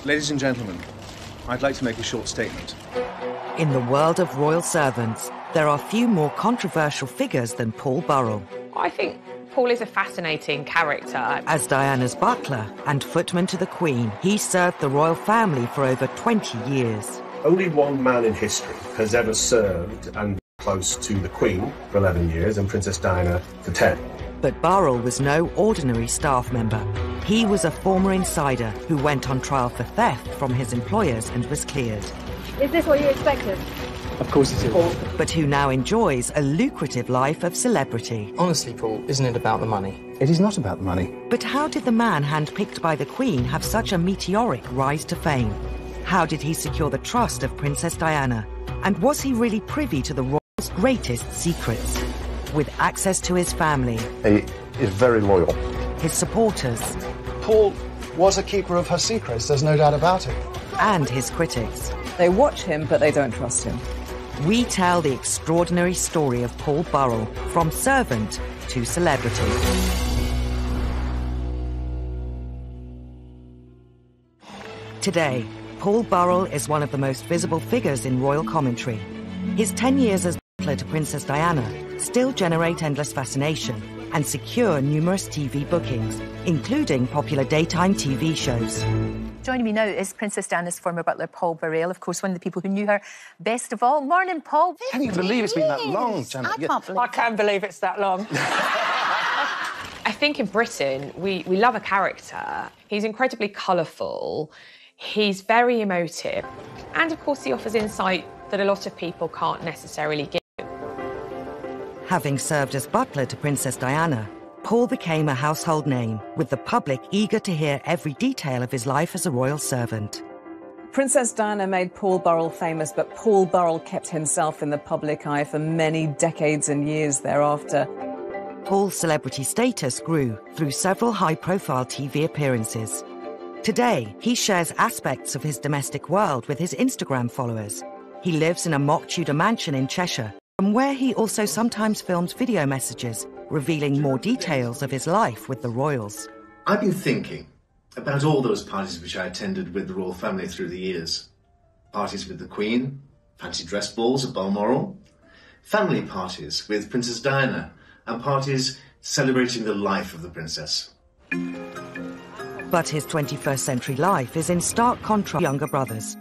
Ladies and gentlemen, I'd like to make a short statement. In the world of royal servants, there are few more controversial figures than Paul Burrell. I think Paul is a fascinating character. As Diana's butler and footman to the Queen, he served the royal family for over 20 years. Only one man in history has ever served and been close to the Queen for 11 years and Princess Diana for 10. But Burrell was no ordinary staff member. He was a former insider who went on trial for theft from his employers and was cleared. Is this what you expected? Of course it is. But who now enjoys a lucrative life of celebrity. Honestly, Paul, isn't it about the money? It is not about the money. But how did the man handpicked by the Queen have such a meteoric rise to fame? How did he secure the trust of Princess Diana? And was he really privy to the royal's greatest secrets? With access to his family, He is very loyal. his supporters, Paul was a keeper of her secrets, there's no doubt about it. and his critics. They watch him, but they don't trust him. We tell the extraordinary story of Paul Burrell, from servant to celebrity. Today, Paul Burrell is one of the most visible figures in royal commentary. His 10 years as butler to Princess Diana still generate endless fascination and secure numerous TV bookings, including popular daytime TV shows. Joining me now is Princess Diana's former butler, Paul Burrell, of course, one of the people who knew her best of all. Morning, Paul. Can you believe it's been that long, Janet? I can't believe it's that long. I think in Britain, we love a character. He's incredibly colourful. He's very emotive. And, of course, he offers insight that a lot of people can't necessarily give. Having served as butler to Princess Diana, Paul became a household name, with the public eager to hear every detail of his life as a royal servant. Princess Diana made Paul Burrell famous, but Paul Burrell kept himself in the public eye for many decades and years thereafter. Paul's celebrity status grew through several high-profile TV appearances. Today, he shares aspects of his domestic world with his Instagram followers. He lives in a mock Tudor mansion in Cheshire, from where he also sometimes films video messages revealing more details of his life with the royals. I've been thinking about all those parties which I attended with the royal family through the years. Parties with the Queen, fancy dress balls at Balmoral, family parties with Princess Diana, and parties celebrating the life of the princess. But his 21st century life is in stark contrast to younger brothers.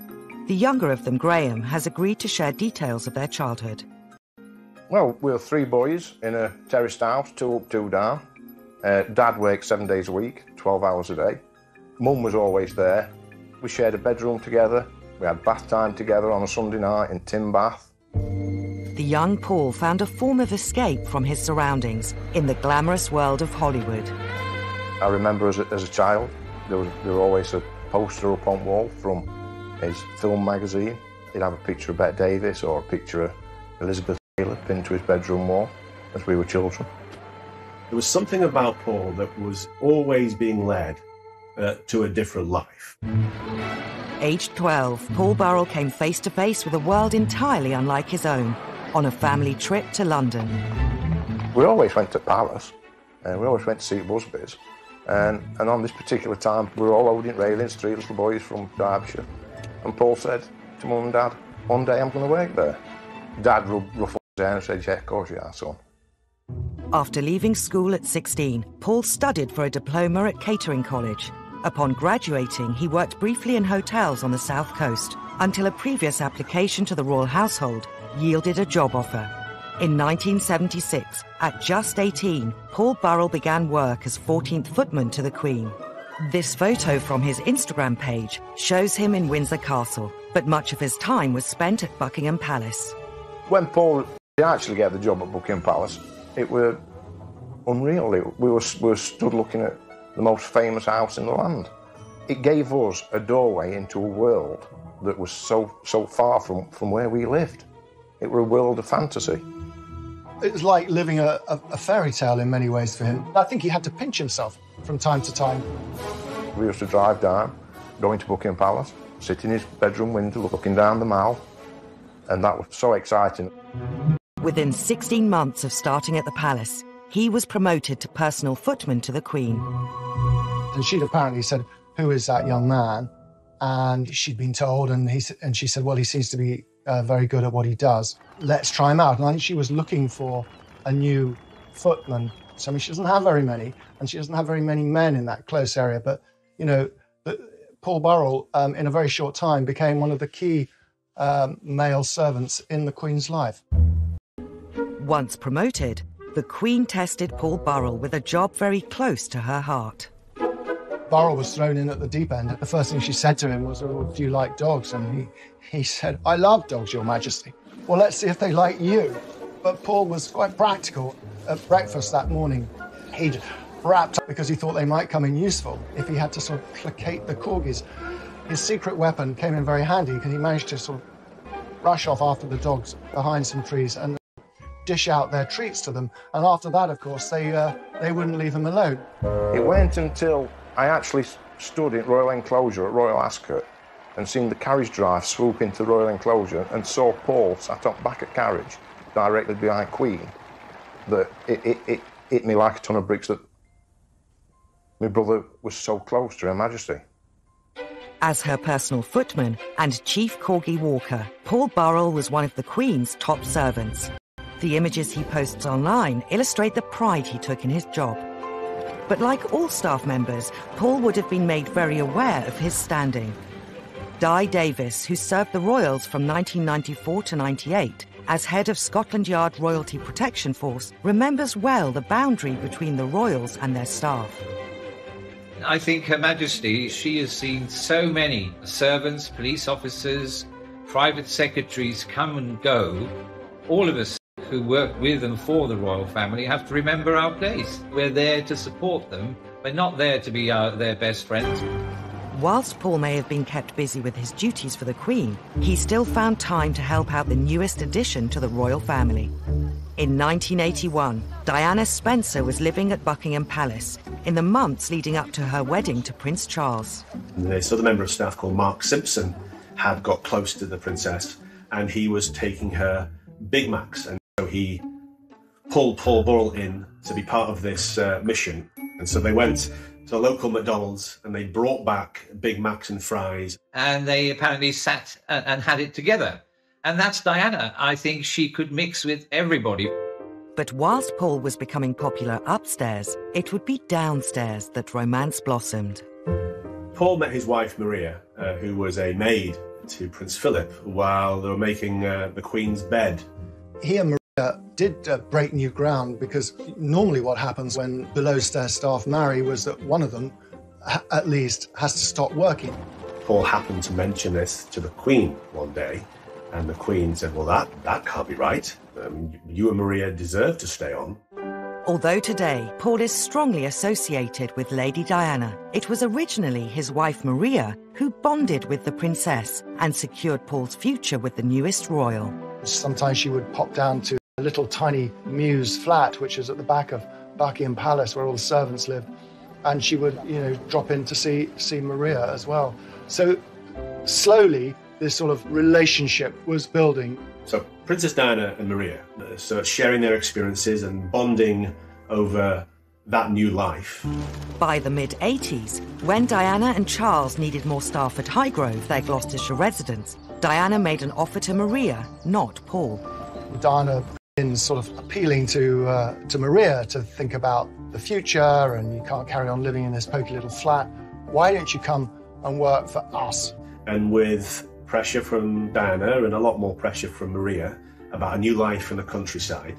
The younger of them, Graham, has agreed to share details of their childhood. Well, we were 3 boys in a terraced house, 2 up, 2 down. Dad worked 7 days a week, 12 hours a day. Mum was always there. We shared a bedroom together. We had bath time together on a Sunday night in Tim Bath. The young Paul found a form of escape from his surroundings in the glamorous world of Hollywood. I remember as a child, there was always a poster up on wall from his film magazine. He'd have a picture of Bette Davis or a picture of Elizabeth Taylor pinned to his bedroom wall as we were children. There was something about Paul that was always being led to a different life. Aged 12, Paul Burrell came face to face with a world entirely unlike his own on a family trip to London. We always went to Palace, and we always went to see Busby's. And on this particular time, we were all loading railings, 3 little boys from Derbyshire. And Paul said to Mum and Dad, one day I'm going to work there. Dad ruffled his hair and said, yeah, of course you are, son. After leaving school at 16, Paul studied for a diploma at Catering College. Upon graduating, he worked briefly in hotels on the south coast until a previous application to the royal household yielded a job offer. In 1976, at just 18, Paul Burrell began work as 14th footman to the Queen. This photo from his Instagram page shows him in Windsor Castle, but much of his time was spent at Buckingham Palace. When Paul actually got the job at Buckingham Palace, it was unreal. We were stood looking at the most famous house in the land. It gave us a doorway into a world that was so far from where we lived. It was a world of fantasy. It was like living a fairy tale in many ways for him. I think he had to pinch himself from time to time. We used to drive down, going to Buckingham Palace, sit in his bedroom window looking down the Mall, and that was so exciting. Within 16 months of starting at the palace, he was promoted to personal footman to the Queen. And she'd apparently said, who is that young man? and she'd been told, and she said, well, he seems to be very good at what he does. Let's try him out. And I think she was looking for a new footman. So, I mean, she doesn't have very many, and she doesn't have very many men in that close area. But, you know, Paul Burrell, in a very short time, became one of the key male servants in the Queen's life. Once promoted, the Queen tested Paul Burrell with a job very close to her heart. Burrell was thrown in at the deep end. The first thing she said to him was, oh, do you like dogs? And he said, I love dogs, Your Majesty. Well, let's see if they like you. But Paul was quite practical. At breakfast that morning, he'd wrapped up because he thought they might come in useful if he had to sort of placate the corgis. His secret weapon came in very handy because he managed to sort of rush off after the dogs behind some trees and dish out their treats to them. And after that, of course, they wouldn't leave him alone. It went until I actually stood in Royal Enclosure at Royal Ascot and seen the carriage drive swoop into Royal Enclosure and saw Paul sat up back at carriage directly behind Queen, that it hit me like a ton of bricks that my brother was so close to Her Majesty. As her personal footman and chief corgi walker, Paul Burrell was one of the Queen's top servants. The images he posts online illustrate the pride he took in his job. But like all staff members, Paul would have been made very aware of his standing. Di Davis, who served the Royals from 1994 to 98 as head of Scotland Yard Royalty Protection Force, remembers well the boundary between the Royals and their staff. I think Her Majesty, she has seen so many servants, police officers, private secretaries come and go. All of us who work with and for the royal family have to remember our place. We're there to support them. We're not there to be their best friends. Whilst Paul may have been kept busy with his duties for the Queen, he still found time to help out the newest addition to the royal family. In 1981, Diana Spencer was living at Buckingham Palace in the months leading up to her wedding to Prince Charles. This other member of staff called Mark Simpson had got close to the princess, and he was taking her Big Macs, and so he pulled Paul Burrell in to be part of this mission. And so they went to a local McDonald's and they brought back Big Macs and fries. And they apparently sat and had it together. And that's Diana. I think she could mix with everybody. But whilst Paul was becoming popular upstairs, it would be downstairs that romance blossomed. Paul met his wife Maria, who was a maid to Prince Philip, while they were making the Queen's bed. He and Maria did break new ground, because normally what happens when below-stairs staff marry was that one of them, at least, has to stop working. Paul happened to mention this to the Queen one day, and the Queen said, well, that can't be right. You and Maria deserve to stay on. Although today Paul is strongly associated with Lady Diana, it was originally his wife Maria who bonded with the princess and secured Paul's future with the newest royal. Sometimes she would pop down to a little tiny mews flat, which is at the back of Buckingham Palace, where all the servants live, and she would, drop in to see Maria as well. So slowly, this sort of relationship was building. So Princess Diana and Maria, so sharing their experiences and bonding over that new life. By the mid-80s, when Diana and Charles needed more staff at Highgrove, their Gloucestershire residence, Diana made an offer to Maria, not Paul. Diana been sort of appealing to Maria to think about the future, and you can't carry on living in this poky little flat. Why don't you come and work for us? And with pressure from Diana and a lot more pressure from Maria about a new life in the countryside,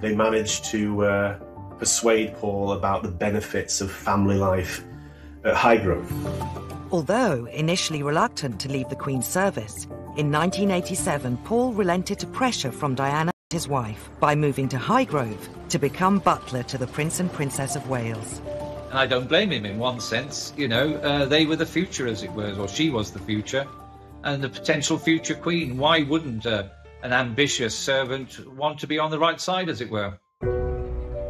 they managed to persuade Paul about the benefits of family life at Highgrove. Although initially reluctant to leave the Queen's service, in 1987 Paul relented to pressure from Diana and his wife by moving to Highgrove to become butler to the Prince and Princess of Wales. And I don't blame him in one sense. They were the future, as it were, or she was the future, and the potential future Queen. Why wouldn't an ambitious servant want to be on the right side, as it were?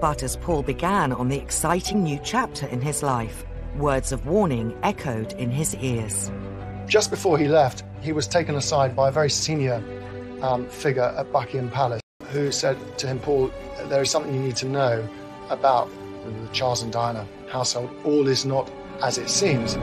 But as Paul began on the exciting new chapter in his life, words of warning echoed in his ears. Just before he left, he was taken aside by a very senior figure at Buckingham Palace who said to him, Paul, there is something you need to know about the Charles and Diana household. All is not as it seems.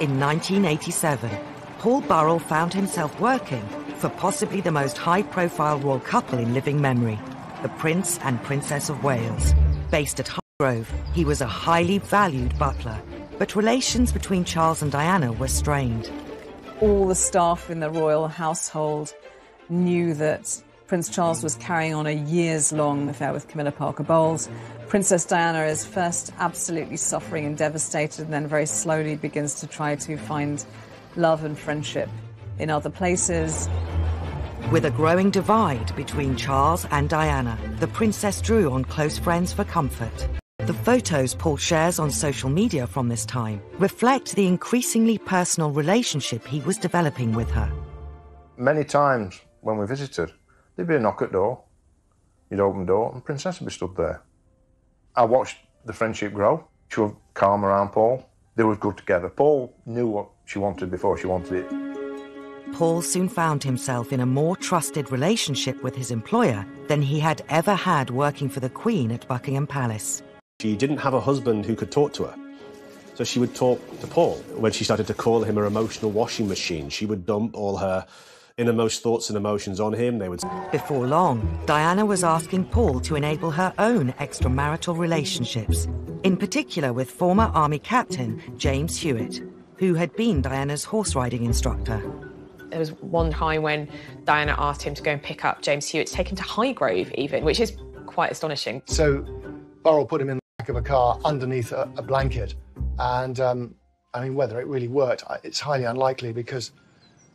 In 1987, Paul Burrell found himself working for possibly the most high-profile royal couple in living memory, the Prince and Princess of Wales. Based at Highgrove, he was a highly valued butler, but relations between Charles and Diana were strained. All the staff in the royal household knew that Prince Charles was carrying on a years-long affair with Camilla Parker Bowles. Princess Diana is first absolutely suffering and devastated, and then very slowly begins to try to find love and friendship in other places. With a growing divide between Charles and Diana, the princess drew on close friends for comfort. The photos Paul shares on social media from this time reflect the increasingly personal relationship he was developing with her. Many times when we visited, there'd be a knock at door. You'd open the door and the princess would be stood there. I watched the friendship grow. She was calm around Paul. They were good together. Paul knew what she wanted before she wanted it. Paul soon found himself in a more trusted relationship with his employer than he had ever had working for the Queen at Buckingham Palace. She didn't have a husband who could talk to her. So she would talk to Paul. When she started to call him her emotional washing machine, she would dump all her innermost thoughts and emotions on him. Before long, Diana was asking Paul to enable her own extramarital relationships, in particular with former Army Captain James Hewitt, who had been Diana's horse riding instructor. There was one time when Diana asked him to go and pick up James Hewitt, to take him to Highgrove even, which is quite astonishing. So Burrell put him in the back of a car underneath a blanket. And, I mean, whether it really worked, it's highly unlikely because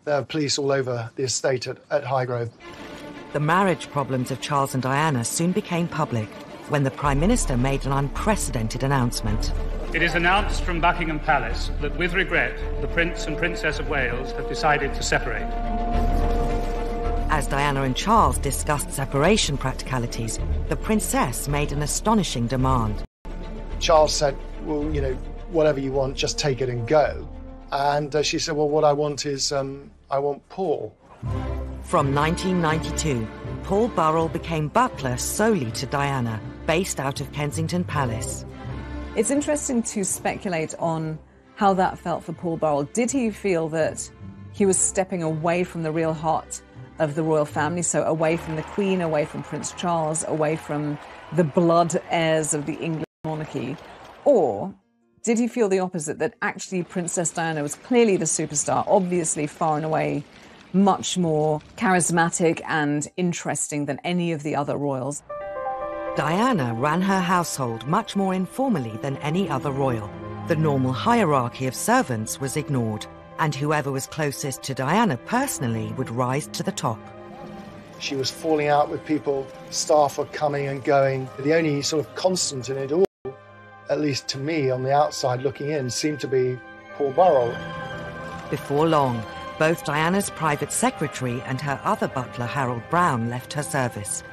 there are police all over the estate at Highgrove. The marriage problems of Charles and Diana soon became public when the Prime Minister made an unprecedented announcement. It is announced from Buckingham Palace that, with regret, the Prince and Princess of Wales have decided to separate. As Diana and Charles discussed separation practicalities, the princess made an astonishing demand. Charles said, well, you know, whatever you want, just take it and go. And she said, well, what I want is, I want Paul. From 1992, Paul Burrell became butler solely to Diana, based out of Kensington Palace. It's interesting to speculate on how that felt for Paul Burrell. Did he feel that he was stepping away from the real heart of the royal family, so away from the Queen, away from Prince Charles, away from the blood heirs of the English monarchy? Or did he feel the opposite, that actually Princess Diana was clearly the superstar, obviously far and away much more charismatic and interesting than any of the other royals? Diana ran her household much more informally than any other royal. The normal hierarchy of servants was ignored, and whoever was closest to Diana personally would rise to the top. She was falling out with people, staff were coming and going. The only sort of constant in it all, at least to me on the outside looking in, seemed to be Paul Burrell. Before long, both Diana's private secretary and her other butler, Harold Brown, left her service.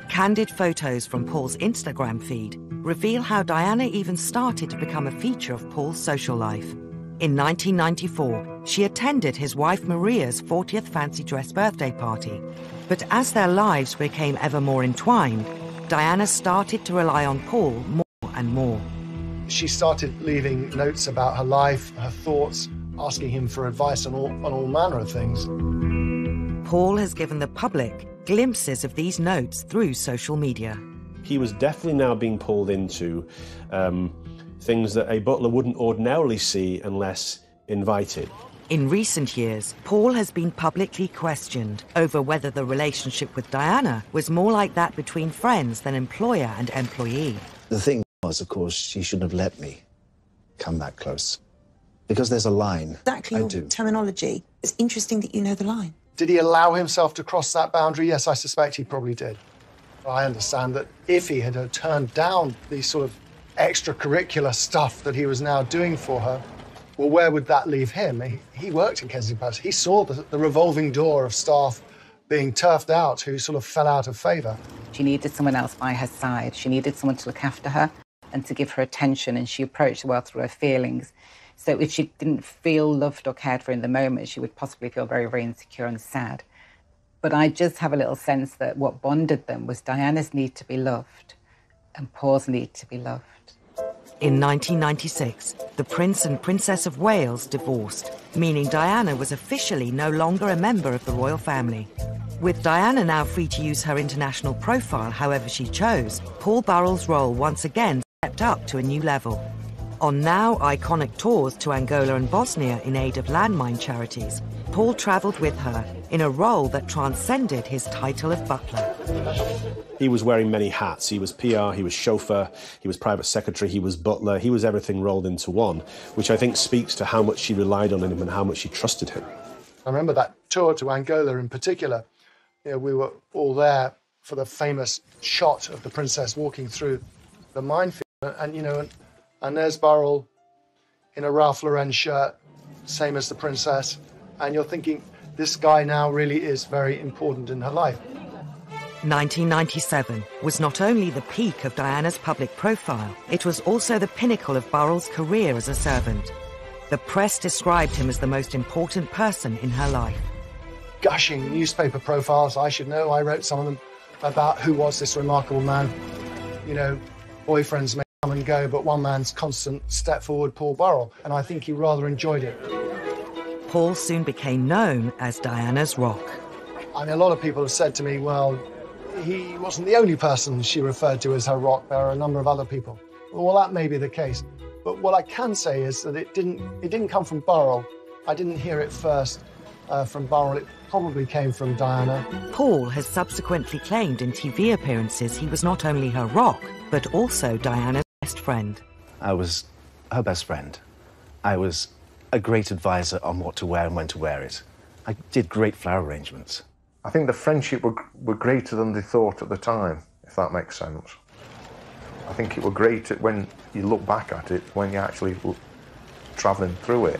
Candid photos from Paul's Instagram feed reveal how Diana even started to become a feature of Paul's social life. In 1994, she attended his wife Maria's 40th fancy dress birthday party. But as their lives became ever more entwined, Diana started to rely on Paul more and more. She started leaving notes about her life, her thoughts, asking him for advice on all manner of things. Paul has given the public glimpses of these notes through social media. He was definitely now being pulled into things that a butler wouldn't ordinarily see unless invited. In recent years, Paul has been publicly questioned over whether the relationship with Diana was more like that between friends than employer and employee. The thing was, of course, she shouldn't have let me come that close. Because there's a line. Exactly your terminology. It's interesting that you know the line. Did he allow himself to cross that boundary? Yes, I suspect he probably did. I understand that if he had turned down the sort of extracurricular stuff that he was now doing for her, well, where would that leave him? He worked in Kensington Palace. He saw the revolving door of staff being turfed out who sort of fell out of favour. She needed someone else by her side. She needed someone to look after her and to give her attention, and she approached the world through her feelings. So if she didn't feel loved or cared for in the moment, she would possibly feel very, very insecure and sad. But I just have a little sense that what bonded them was Diana's need to be loved and Paul's need to be loved. In 1996, the Prince and Princess of Wales divorced, meaning Diana was officially no longer a member of the royal family. With Diana now free to use her international profile however she chose, Paul Burrell's role once again stepped up to a new level. On now iconic tours to Angola and Bosnia in aid of landmine charities, Paul travelled with her in a role that transcended his title of butler. He was wearing many hats. He was PR, he was chauffeur, he was private secretary, he was butler, he was everything rolled into one, which I think speaks to how much she relied on him and how much she trusted him. I remember that tour to Angola in particular. You know, we were all there for the famous shot of the princess walking through the minefield, and there's Burrell in a Ralph Lauren shirt, same as the princess, and you're thinking, this guy now really is very important in her life. 1997 was not only the peak of Diana's public profile, it was also the pinnacle of Burrell's career as a servant. The press described him as the most important person in her life. Gushing newspaper profiles, I should know, I wrote some of them, about who was this remarkable man. You know, boyfriends may come and go, but one man's constant step forward, Paul Burrell, and I think he rather enjoyed it. Paul soon became known as Diana's rock. I mean, a lot of people have said to me, well, he wasn't the only person she referred to as her rock. There are a number of other people. Well, that may be the case. But what I can say is that it didn't come from Burrell. I didn't hear it first from Burrell. It probably came from Diana. Paul has subsequently claimed in TV appearances he was not only her rock, but also Diana's best friend. I was her best friend. I was a great advisor on what to wear and when to wear it. I did great flower arrangements. I think the friendship were greater than they thought at the time, if that makes sense. I think it were greater when you look back at it, when you actually were travelling through it.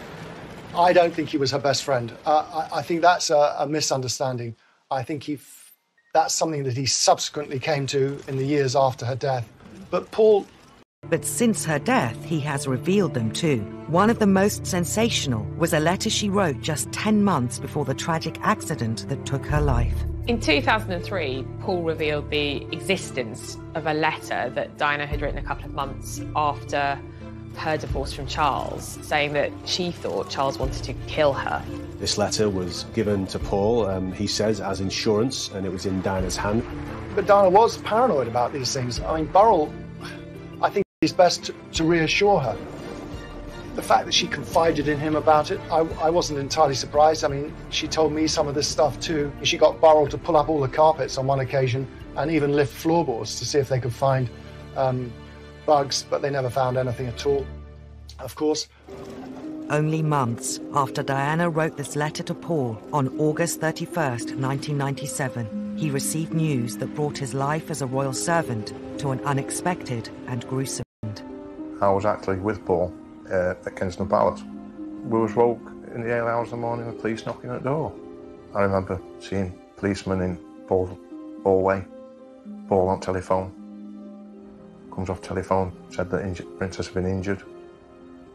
I don't think he was her best friend. I think that's a misunderstanding. I think that's something that he subsequently came to in the years after her death. But since her death, he has revealed them too. One of the most sensational was a letter she wrote just 10 months before the tragic accident that took her life. In 2003, Paul revealed the existence of a letter that Diana had written a couple of months after her divorce from Charles, saying that she thought Charles wanted to kill her. This letter was given to Paul, he says, as insurance, and it was in Diana's hand. But Diana was paranoid about these things. I mean, Burrell, I think it's best to reassure her. The fact that she confided in him about it, I wasn't entirely surprised. I mean, she told me some of this stuff too. She got Burrell to pull up all the carpets on one occasion and even lift floorboards to see if they could find bugs, but they never found anything at all, of course. Only months after Diana wrote this letter to Paul on August 31st, 1997, he received news that brought his life as a royal servant to an unexpected and gruesome end. I was actually with Paul at Kensington Palace. We was woke in the early hours of the morning with police knocking at the door. I remember seeing policemen in Paul's hallway. Paul on telephone. Comes off telephone, said that the princess had been injured.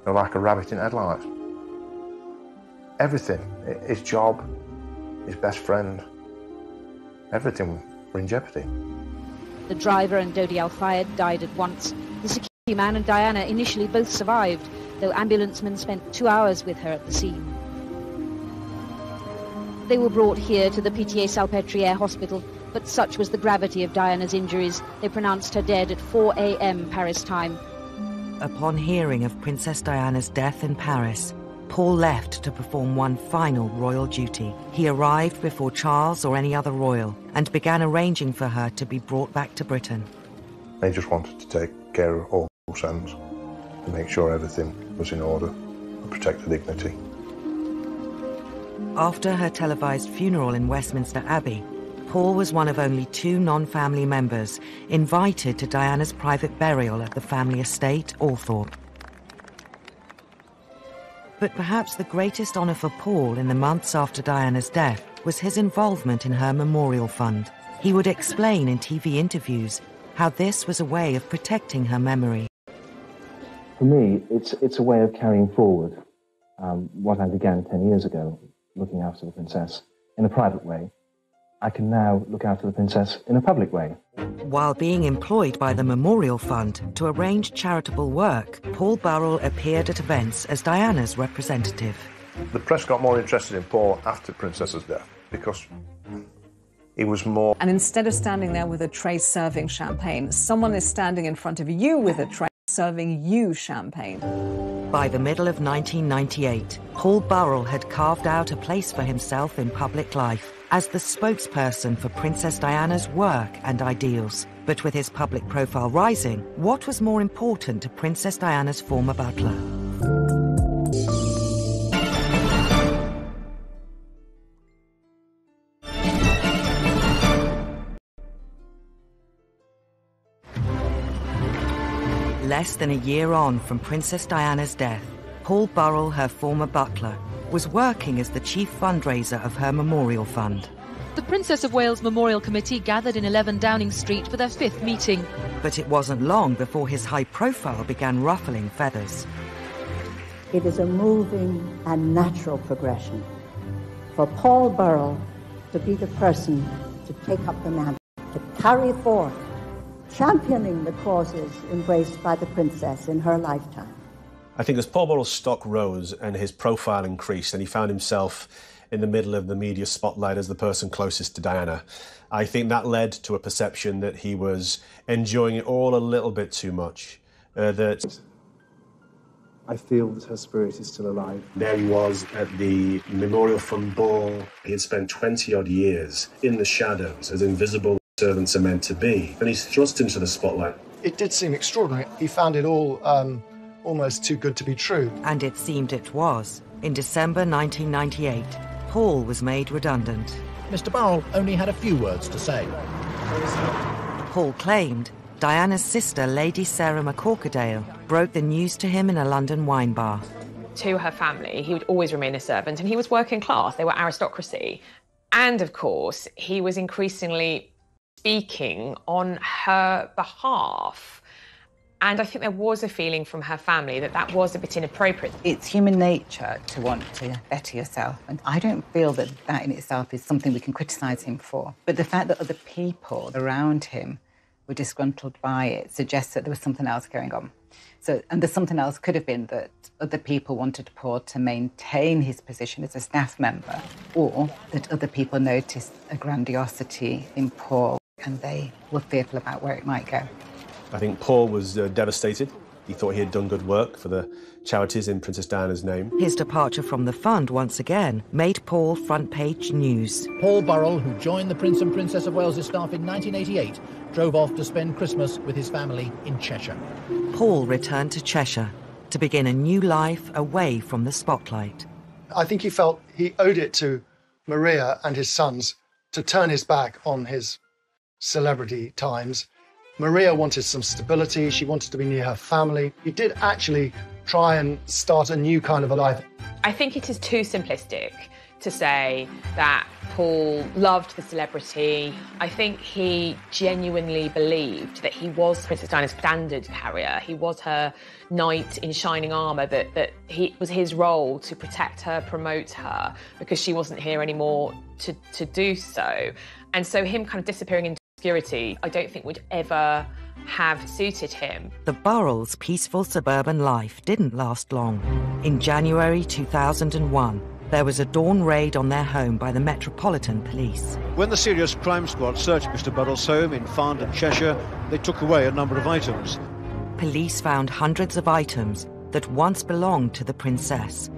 They're like a rabbit in headlights. Everything, his job, his best friend, everything were in jeopardy. The driver and Dodi Al-Fayed died at once. The security man and Diana initially both survived, though ambulancemen spent 2 hours with her at the scene. They were brought here to the Pitié-Salpêtrière hospital, but such was the gravity of Diana's injuries, they pronounced her dead at 4 a.m. Paris time. Upon hearing of Princess Diana's death in Paris, Paul left to perform one final royal duty. He arrived before Charles or any other royal and began arranging for her to be brought back to Britain. They just wanted to take care of all loose ends to make sure everything was in order and protect the dignity. After her televised funeral in Westminster Abbey, Paul was one of only 2 non-family members invited to Diana's private burial at the family estate, Althorpe. But perhaps the greatest honour for Paul in the months after Diana's death was his involvement in her memorial fund. He would explain in TV interviews how this was a way of protecting her memory. For me, it's a way of carrying forward what I began 10 years ago, looking after the princess in a private way, I can now look after the princess in a public way. While being employed by the Memorial Fund to arrange charitable work, Paul Burrell appeared at events as Diana's representative. The press got more interested in Paul after Princess's death because he was more... And instead of standing there with a tray serving champagne, someone is standing in front of you with a tray serving you champagne. By the middle of 1998, Paul Burrell had carved out a place for himself in public life as the spokesperson for Princess Diana's work and ideals. But with his public profile rising, what was more important to Princess Diana's former butler? Less than a year on from Princess Diana's death, Paul Burrell, her former butler, was working as the chief fundraiser of her memorial fund. The Princess of Wales Memorial Committee gathered in 11 Downing Street for their 5th meeting. But it wasn't long before his high profile began ruffling feathers. It is a moving and natural progression for Paul Burrell to be the person to take up the mantle, to carry forth, championing the causes embraced by the princess in her lifetime. I think as Paul Burrell's stock rose and his profile increased and he found himself in the middle of the media spotlight as the person closest to Diana, I think that led to a perception that he was enjoying it all a little bit too much. That I feel that her spirit is still alive. There he was at the Memorial Fund ball. He had spent 20-odd years in the shadows, as invisible servants are meant to be, and he's thrust into the spotlight. It did seem extraordinary. He found it all almost too good to be true. And it seemed it was. In December 1998, Paul was made redundant. Mr. Burrell only had a few words to say. Paul claimed Diana's sister, Lady Sarah McCorkadale, broke the news to him in a London wine bar. To her family, he would always remain a servant, and he was working class. They were aristocracy. And, of course, he was increasingly speaking on her behalf. And I think there was a feeling from her family that that was a bit inappropriate. It's human nature to want to better yourself. And I don't feel that that in itself is something we can criticise him for. But the fact that other people around him were disgruntled by it suggests that there was something else going on. And the something else could have been that other people wanted Paul to maintain his position as a staff member, or that other people noticed a grandiosity in Paul and they were fearful about where it might go. I think Paul was devastated. He thought he had done good work for the charities in Princess Diana's name. His departure from the fund once again made Paul front-page news. Paul Burrell, who joined the Prince and Princess of Wales' staff in 1988, drove off to spend Christmas with his family in Cheshire. Paul returned to Cheshire to begin a new life away from the spotlight. I think he felt he owed it to Maria and his sons to turn his back on his celebrity times. Maria wanted some stability. She wanted to be near her family. He did actually try and start a new kind of a life. I think it is too simplistic to say that Paul loved the celebrity. I think he genuinely believed that he was Princess Diana's standard carrier. He was her knight in shining armour, that he was his role to protect her, promote her, because she wasn't here anymore to do so. And so him kind of disappearing into obscurity, I don't think would ever have suited him. The Burrells' peaceful suburban life didn't last long. In January 2001, there was a dawn raid on their home by the Metropolitan Police. When the Serious Crime Squad searched Mr. Burrell's home in Farndon, Cheshire, they took away a number of items. Police found hundreds of items that once belonged to the princess.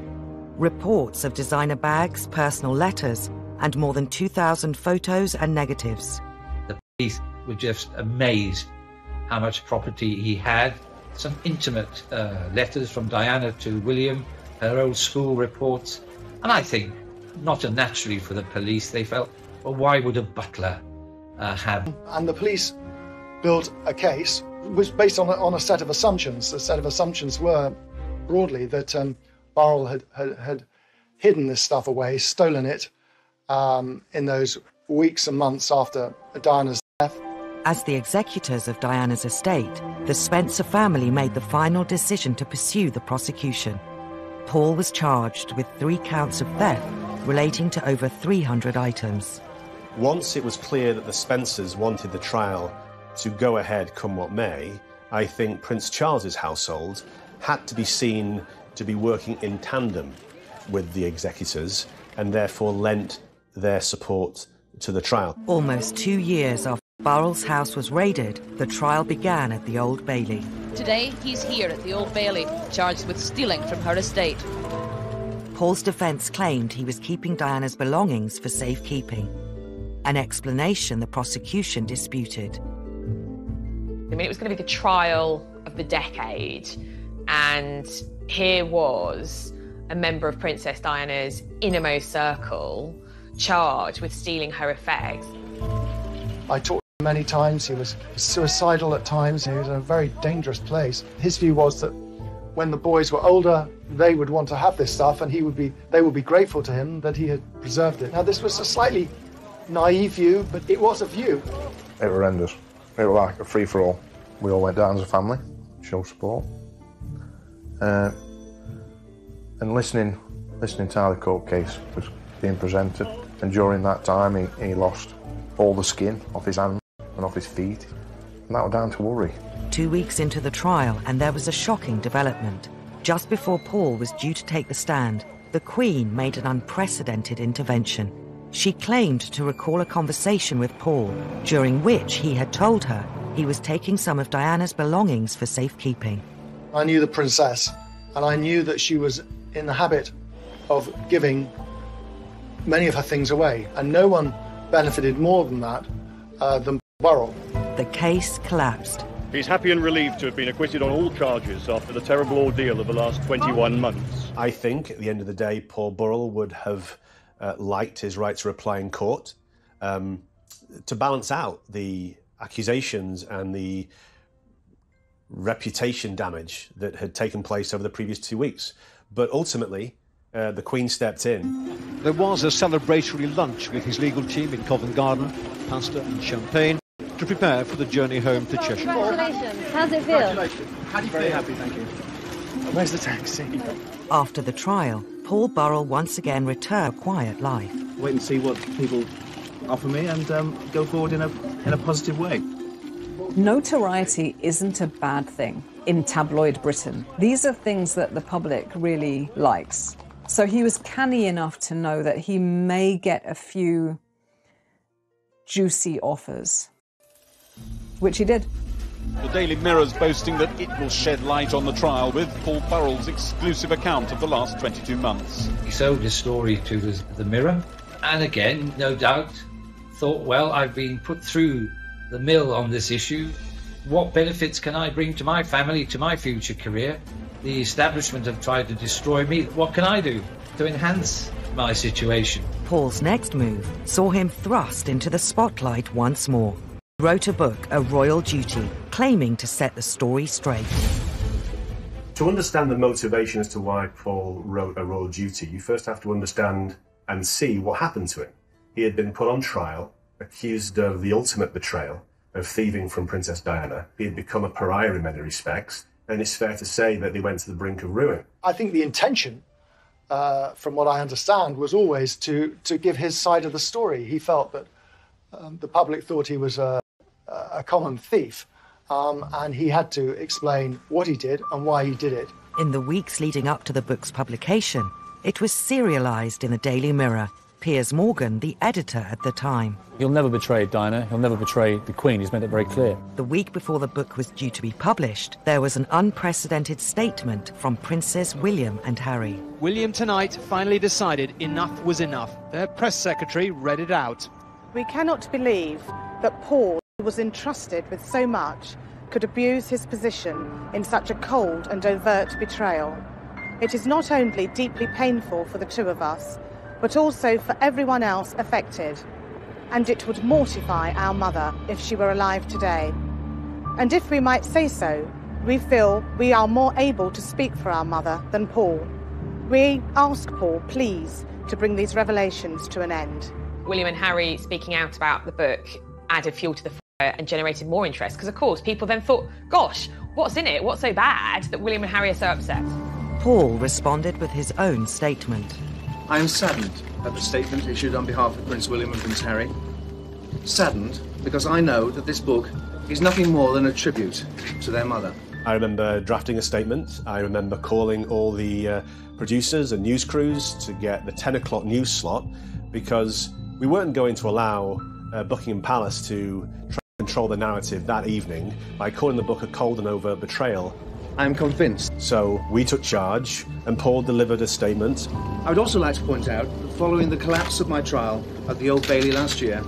Reports of designer bags, personal letters, and more than 2,000 photos and negatives. The police were just amazed how much property he had. Some intimate letters from Diana to William, her old school reports. And I think, not unnaturally for the police, they felt, well, why would a butler have... And the police built a case which was based on a set of assumptions. The set of assumptions were, broadly, that Burrell had hidden this stuff away, stolen it, in those weeks and months after Diana's death. As the executors of Diana's estate, the Spencer family made the final decision to pursue the prosecution. Paul was charged with 3 counts of theft relating to over 300 items. Once it was clear that the Spencers wanted the trial to go ahead come what may, I think Prince Charles's household had to be seen to be working in tandem with the executors and therefore lent their support to the trial. Almost 2 years after Burrell's house was raided, the trial began at the Old Bailey. Today, he's here at the Old Bailey, charged with stealing from her estate. Paul's defence claimed he was keeping Diana's belongings for safekeeping, an explanation the prosecution disputed. I mean, it was going to be the trial of the decade, and here was a member of Princess Diana's innermost circle charged with stealing her effects. I talked to him many times. He was suicidal at times. He was in a very dangerous place. His view was that when the boys were older, they would want to have this stuff, and they would be grateful to him that he had preserved it. Now, this was a slightly naive view, but it was a view. It was horrendous. It was like a free-for-all. We all went down as a family, show support. And listening to how the court case was being presented, and during that time he lost all the skin off his hands and off his feet, and that was down to worry. 2 weeks into the trial, and there was a shocking development. Just before Paul was due to take the stand, the Queen made an unprecedented intervention. She claimed to recall a conversation with Paul, during which he had told her he was taking some of Diana's belongings for safekeeping. I knew the princess, and I knew that she was in the habit of giving many of her things away, and no one benefited more than that than Burrell. The case collapsed. He's happy and relieved to have been acquitted on all charges after the terrible ordeal of the last 21 months. I think, at the end of the day, Paul Burrell would have liked his right to reply in court to balance out the accusations and the reputation damage that had taken place over the previous 2 weeks. But ultimately, the Queen stepped in. There was a celebratory lunch with his legal team in Covent Garden, pasta and champagne, to prepare for the journey home to Cheshire. Congratulations. How's it feel? How do you feel? Very happy, thank you. Where's the taxi? After the trial, Paul Burrell once again returned to a quiet life. Wait and see what people offer me and go forward in a positive way. Notoriety isn't a bad thing in tabloid Britain. These are things that the public really likes. So he was canny enough to know that he may get a few juicy offers, which he did. The Daily Mirror's boasting that it will shed light on the trial with Paul Burrell's exclusive account of the last 22 months. He sold his story to the Mirror, and again, no doubt, thought, well, I've been put through the mill on this issue. What benefits can I bring to my family, to my future career? The establishment have tried to destroy me. What can I do to enhance my situation? Paul's next move saw him thrust into the spotlight once more. He wrote a book, A Royal Duty, claiming to set the story straight. To understand the motivation as to why Paul wrote A Royal Duty, you first have to understand and see what happened to him. He had been put on trial, accused of the ultimate betrayal, of thieving from Princess Diana. He had become a pariah in many respects, and it's fair to say that they went to the brink of ruin. I think the intention, from what I understand, was always to give his side of the story. He felt that the public thought he was a common thief, and he had to explain what he did and why he did it. In the weeks leading up to the book's publication, it was serialised in the Daily Mirror. Piers Morgan, the editor at the time. He'll never betray Diana, he'll never betray the Queen, he's made it very clear. The week before the book was due to be published, there was an unprecedented statement from Princes William and Harry. William tonight finally decided enough was enough. Their press secretary read it out. We cannot believe that Paul, who was entrusted with so much, could abuse his position in such a cold and overt betrayal. It is not only deeply painful for the two of us, but also for everyone else affected. And it would mortify our mother if she were alive today. And if we might say so, we feel we are more able to speak for our mother than Paul. We ask Paul, please, to bring these revelations to an end. William and Harry speaking out about the book added fuel to the fire and generated more interest, because of course people then thought, gosh, what's in it? What's so bad that William and Harry are so upset? Paul responded with his own statement. I am saddened at the statement issued on behalf of Prince William and Prince Harry. saddened because I know that this book is nothing more than a tribute to their mother. I remember drafting a statement. I remember calling all the producers and news crews to get the 10 o'clock news slot, because we weren't going to allow Buckingham Palace to try to control the narrative that evening by calling the book a cold and overt betrayal. I'm convinced. So we took charge, and Paul delivered a statement. I would also like to point out that following the collapse of my trial at the Old Bailey last year,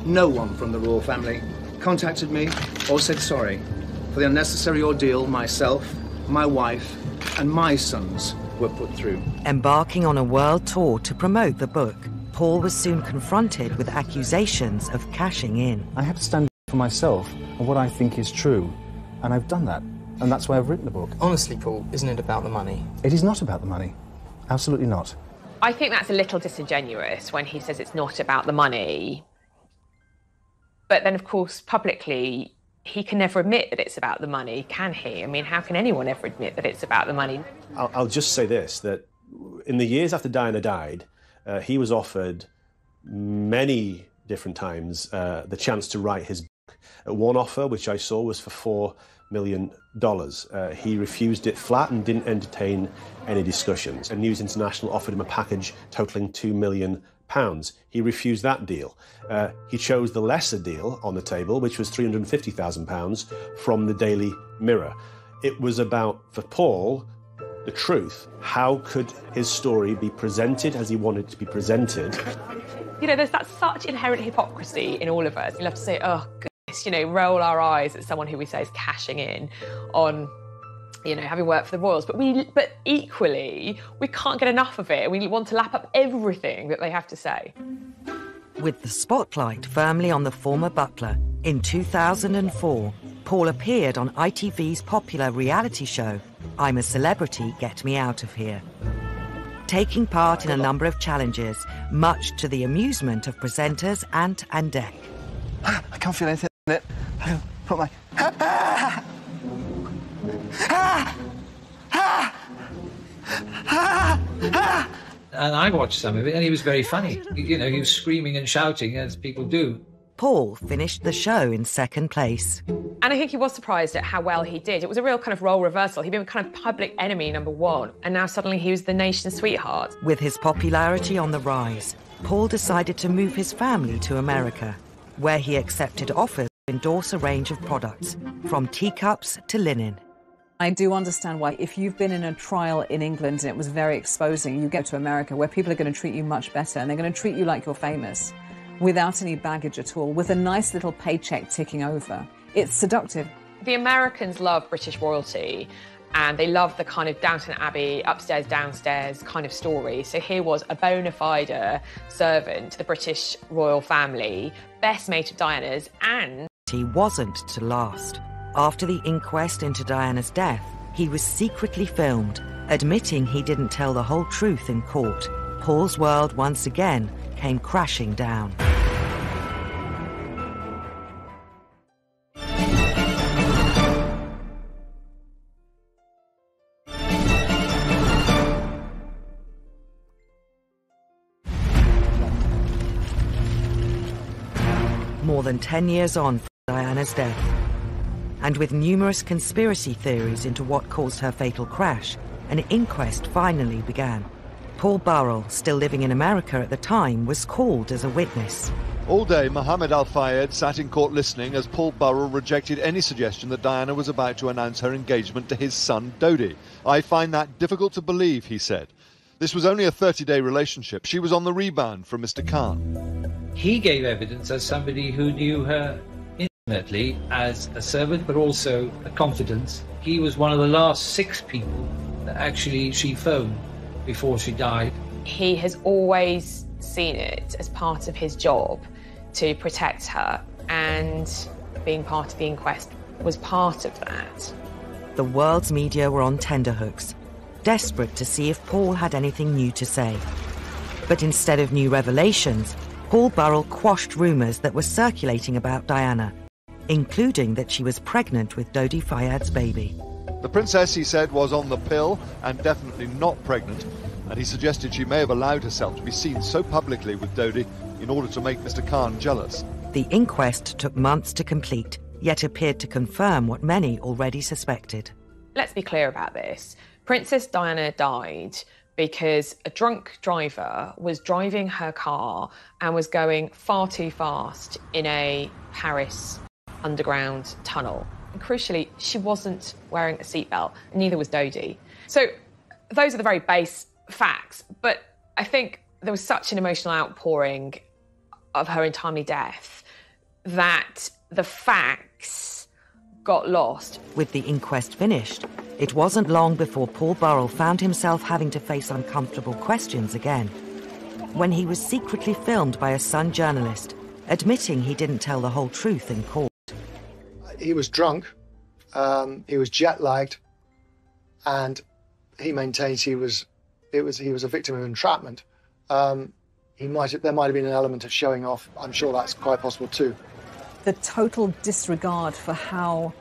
no one from the royal family contacted me or said sorry for the unnecessary ordeal myself, my wife, and my sons were put through. Embarking on a world tour to promote the book, Paul was soon confronted with accusations of cashing in. I have to stand for myself and what I think is true, and I've done that. And that's why I've written the book. Honestly, Paul, isn't it about the money? It is not about the money. Absolutely not. I think that's a little disingenuous when he says it's not about the money. But then, of course, publicly, he can never admit that it's about the money, can he? I mean, how can anyone ever admit that it's about the money? I'll just say this, that in the years after Diana died, he was offered many different times the chance to write his book. One offer, which I saw, was for $4 million. He refused it flat and didn't entertain any discussions. And News International offered him a package totalling £2 million. He refused that deal. He chose the lesser deal on the table, which was £350,000 from the Daily Mirror. It was about, for Paul, the truth. How could his story be presented as he wanted it to be presented? You know, there's that such inherent hypocrisy in all of us. You'll have to say, oh, goodness, you know, roll our eyes at someone who we say is cashing in on, you know, having worked for the royals. But equally, we can't get enough of it. We want to lap up everything that they have to say. With the spotlight firmly on the former butler, in 2004, Paul appeared on ITV's popular reality show, I'm a Celebrity, Get Me Out of Here. Taking part in a number of challenges, much to the amusement of presenters Ant and Dec. I can't feel anything in it. I put my... And I watched some of it, and he was very funny. You know, he was screaming and shouting, as people do. Paul finished the show in second place. And I think he was surprised at how well he did. It was a real kind of role reversal. He'd been kind of public enemy #1, and now suddenly he was the nation's sweetheart. With his popularity on the rise, Paul decided to move his family to America, where he accepted offers to endorse a range of products, from teacups to linen. I do understand why, if you've been in a trial in England and it was very exposing, you get to America where people are going to treat you much better and they're going to treat you like you're famous, without any baggage at all, with a nice little paycheck ticking over. It's seductive. The Americans love British royalty, and they love the kind of Downton Abbey, upstairs, downstairs kind of story. So here was a bona fide servant to the British royal family, best mate of Diana's, and... He wasn't to last. After the inquest into Diana's death, he was secretly filmed, admitting he didn't tell the whole truth in court. Paul's world once again came crashing down. More than 10 years on from Diana's death, and with numerous conspiracy theories into what caused her fatal crash, an inquest finally began. Paul Burrell, still living in America at the time, was called as a witness. All day, Mohammed Al-Fayed sat in court listening as Paul Burrell rejected any suggestion that Diana was about to announce her engagement to his son, Dodi. I find that difficult to believe, he said. This was only a 30-day relationship. She was on the rebound from Mr. Khan. He gave evidence as somebody who knew her intimately as a servant, but also a confidant. He was one of the last 6 people that actually she phoned before she died. He has always seen it as part of his job to protect her, and being part of the inquest was part of that. The world's media were on tenterhooks, desperate to see if Paul had anything new to say. But instead of new revelations, Paul Burrell quashed rumours that were circulating about Diana, including that she was pregnant with Dodi Fayad's baby. The princess, he said, was on the pill and definitely not pregnant, and he suggested she may have allowed herself to be seen so publicly with Dodi in order to make Mr. Khan jealous. The inquest took months to complete, yet appeared to confirm what many already suspected. Let's be clear about this. Princess Diana died because a drunk driver was driving her car and was going far too fast in a Paris underground tunnel. And crucially, she wasn't wearing a seatbelt, neither was Dodi. So those are the very base facts, but I think there was such an emotional outpouring of her untimely death that the facts got lost. With the inquest finished, it wasn't long before Paul Burrell found himself having to face uncomfortable questions again. When he was secretly filmed by a Sun journalist, admitting he didn't tell the whole truth in court. He was drunk, he was jet-lagged, and he maintains he was a victim of entrapment. There might have been an element of showing off. I'm sure that's quite possible too. The total disregard for how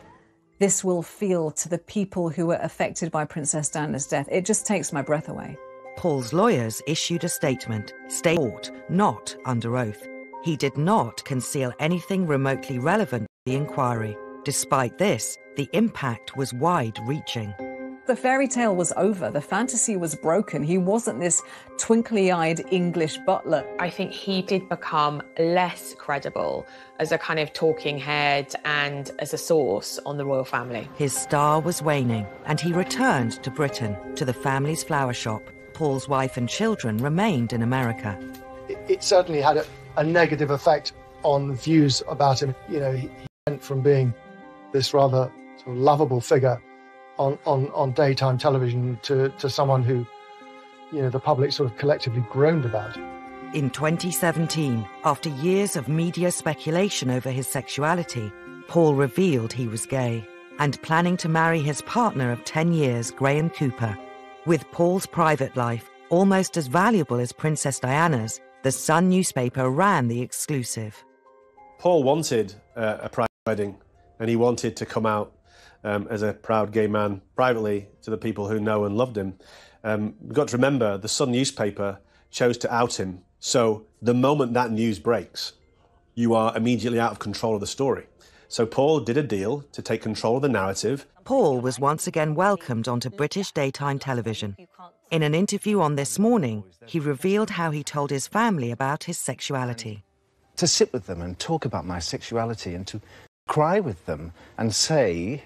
this will feel to the people who were affected by Princess Diana's death, it just takes my breath away. Paul's lawyers issued a statement, not under oath. He did not conceal anything remotely relevant to the inquiry. Despite this, the impact was wide-reaching. The fairy tale was over. The fantasy was broken. He wasn't this twinkly-eyed English butler. I think he did become less credible as a kind of talking head and as a source on the royal family. His star was waning, and he returned to Britain, to the family's flower shop. Paul's wife and children remained in America. It certainly had a negative effect on views about him. You know, he went from being this rather sort of lovable figure on daytime television to someone who, you know, the public sort of collectively groaned about. In 2017, after years of media speculation over his sexuality, Paul revealed he was gay and planning to marry his partner of 10 years, Graham Cooper. With Paul's private life almost as valuable as Princess Diana's, the Sun newspaper ran the exclusive. Paul wanted a private wedding, and he wanted to come out as a proud gay man privately to the people who know and loved him. We've got to remember, the Sun newspaper chose to out him. So the moment that news breaks, you are immediately out of control of the story. So Paul did a deal to take control of the narrative. Paul was once again welcomed onto British daytime television. In an interview on This Morning, he revealed how he told his family about his sexuality. To sit with them and talk about my sexuality and to cry with them and say,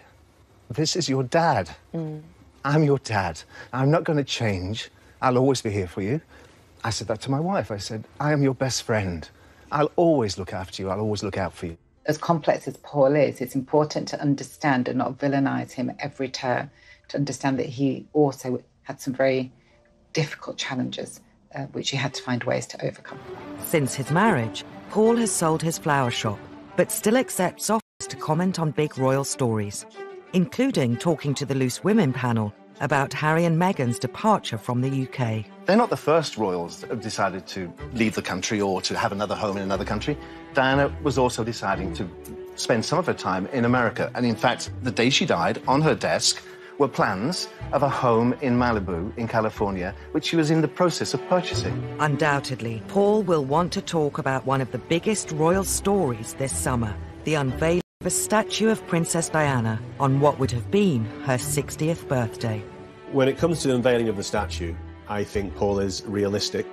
this is your dad. I'm your dad. I'm not going to change. I'll always be here for you. I said that to my wife. I said, I am your best friend. I'll always look after you. I'll always look out for you. As complex as Paul is, it's important to understand and not villainise him at every turn, to understand that he also had some very difficult challenges, which he had to find ways to overcome. Since his marriage, Paul has sold his flower shop, but still accepts offers to comment on big royal stories, including talking to the Loose Women panel about Harry and Meghan's departure from the UK. They're not the first royals that have decided to leave the country or to have another home in another country. Diana was also deciding to spend some of her time in America. And in fact, the day she died, on her desk were plans of a home in Malibu, in California, which she was in the process of purchasing. Undoubtedly, Paul will want to talk about one of the biggest royal stories this summer, the unveiling of a statue of Princess Diana on what would have been her 60th birthday. When it comes to the unveiling of the statue, I think Paul is realistic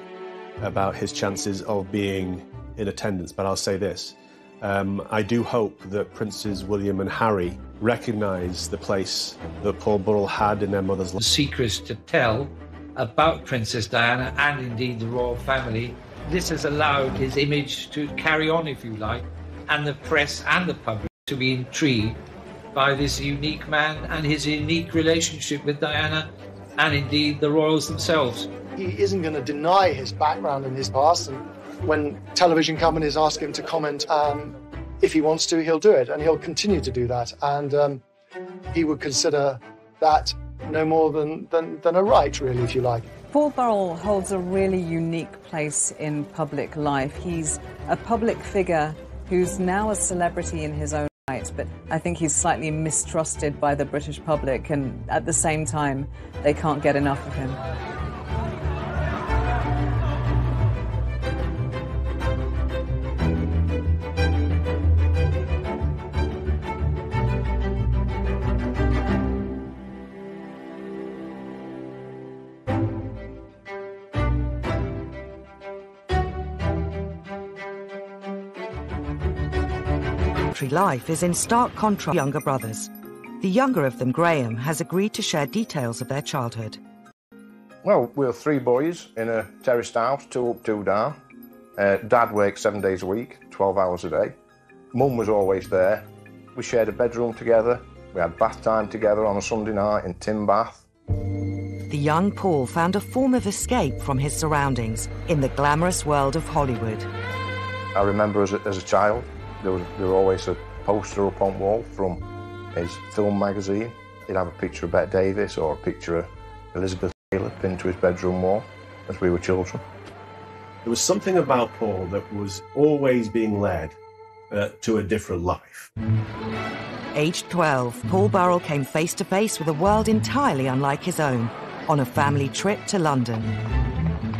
about his chances of being in attendance, but I'll say this. I do hope that Princes William and Harry recognise the place that Paul Burrell had in their mother's life. Secrets to tell about Princess Diana and indeed the royal family. This has allowed his image to carry on, if you like, and the press and the public to be intrigued by this unique man and his unique relationship with Diana and indeed the royals themselves. He isn't going to deny his background and his past, and when television companies ask him to comment, if he wants to, he'll do it, and he'll continue to do that, and he would consider that no more than a right, really, if you like. Paul Burrell holds a really unique place in public life. He's a public figure who's now a celebrity in his own right, but I think he's slightly mistrusted by the British public, and at the same time, they can't get enough of him. country life is in stark contrast to younger brothers. The younger of them, Graham, has agreed to share details of their childhood. Well, we were 3 boys in a terraced house, 2 up, 2 down. Dad worked 7 days a week, 12 hours a day. Mum was always there. We shared a bedroom together. We had bath time together on a Sunday night in Tim Bath. The young Paul found a form of escape from his surroundings in the glamorous world of Hollywood. I remember as a child, there was always a poster up on wall from his film magazine. He'd have a picture of Bette Davis or a picture of Elizabeth Taylor pinned to his bedroom wall as we were children. There was something about Paul that was always being led to a different life. Aged 12, Paul Burrell came face to face with a world entirely unlike his own on a family trip to London.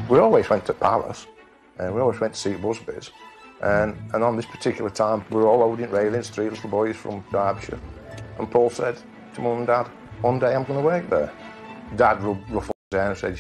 We always went to Paris, and we always went to see Busby's. And on this particular time, we were all holding railings, 3 little boys from Derbyshire. And Paul said to Mum and Dad, one day I'm going to work there. Dad ruffled his hair and said,